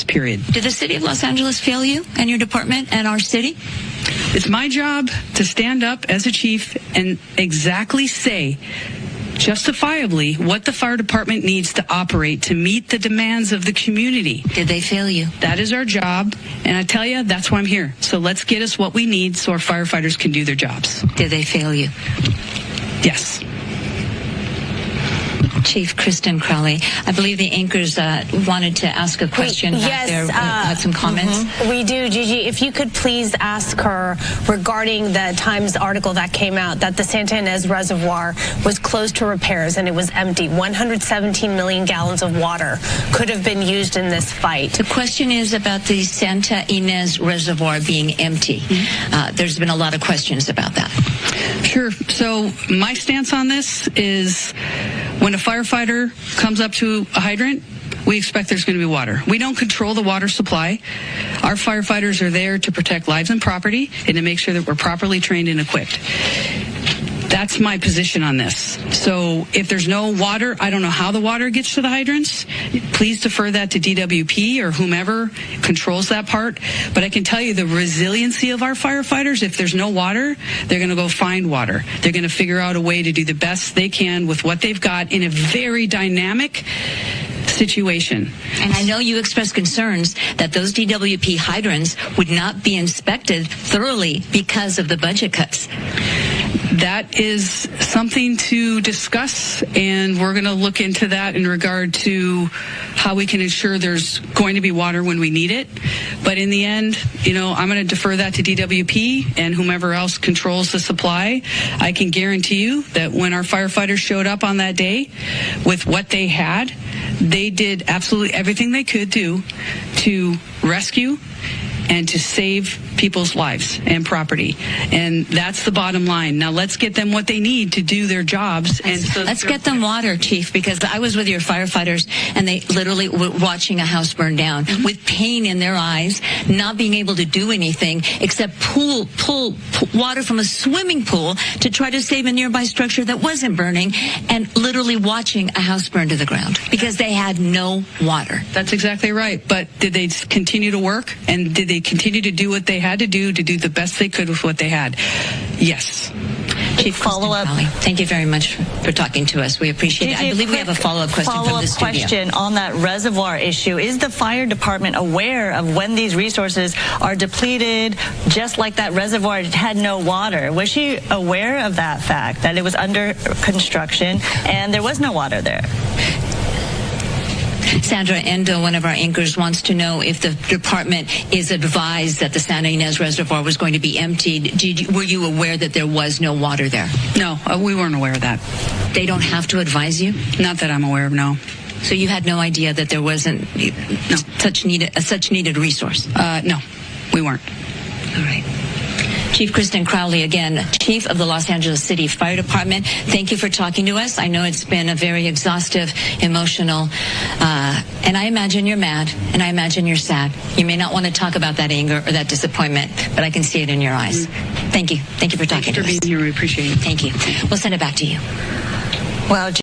jobs, period. Did the city of Los Angeles fail you and your department and our city? It's my job to stand up as a chief and exactly say justifiably what the fire department needs to operate to meet the demands of the community. Did they fail you? That is our job, and I tell you, that's why I'm here. So let's get us what we need so our firefighters can do their jobs. Did they fail you? Yes. Chief Kristen Crowley, I believe the anchors wanted to ask a question back there, had some comments. We do, Gigi. If you could please ask her regarding the Times article that came out that the Santa Ynez Reservoir was closed to repairs and it was empty. 117 million gallons of water could have been used in this fight. The question is about the Santa Ynez Reservoir being empty. There's been a lot of questions about that. Sure. So my stance on this is when a firefighter comes up to a hydrant, we expect there's going to be water. We don't control the water supply. Our firefighters are there to protect lives and property and to make sure that we're properly trained and equipped. That's my position on this. So if there's no water, I don't know how the water gets to the hydrants. Please defer that to DWP or whomever controls that part. But I can tell you the resiliency of our firefighters, if there's no water, they're going to go find water. They're going to figure out a way to do the best they can with what they've got in a very dynamic situation. And I know you expressed concerns that those DWP hydrants would not be inspected thoroughly because of the budget cuts. That is something to discuss, and we're going to look into that in regard to how we can ensure there's going to be water when we need it. But in the end, I'm going to defer that to DWP and whomever else controls the supply. I can guarantee you that when our firefighters showed up on that day with what they had, they did absolutely everything they could do to rescue and to save people's lives and property. And that's the bottom line. Now let's get them what they need to do their jobs. Let's get them water, Chief, because I was with your firefighters and they literally were watching a house burn down with pain in their eyes, not being able to do anything except pull water from a swimming pool to try to save a nearby structure that wasn't burning, and literally watching a house burn to the ground because they had no water. That's exactly right. But did they continue to work, and did they continue to do what they had to do the best they could with what they had? Yes. Chief, follow-up. Thank you very much for talking to us. We appreciate it. I believe we have a follow-up question from the studio. Question on that reservoir issue. Is the fire department aware of when these resources are depleted, just like that reservoir had no water? Was she aware of that fact, that it was under construction and there was no water there? Sandra Endo, one of our anchors, wants to know if the department is advised that the Santa Ynez Reservoir was going to be emptied. Were you aware that there was no water there? No, we weren't aware of that. They don't have to advise you? Not that I'm aware of, no. So you had no idea that there wasn't such needed resource? No, we weren't. All right. Chief Kristen Crowley, again, Chief of the Los Angeles City Fire Department, thank you for talking to us. I know it's been a very exhaustive, emotional, and I imagine you're mad, and I imagine you're sad. You may not want to talk about that anger or that disappointment, but I can see it in your eyes. Thank you. Thank you for talking to us. Thanks for being here. We appreciate it. Thank you. We'll send it back to you. Well,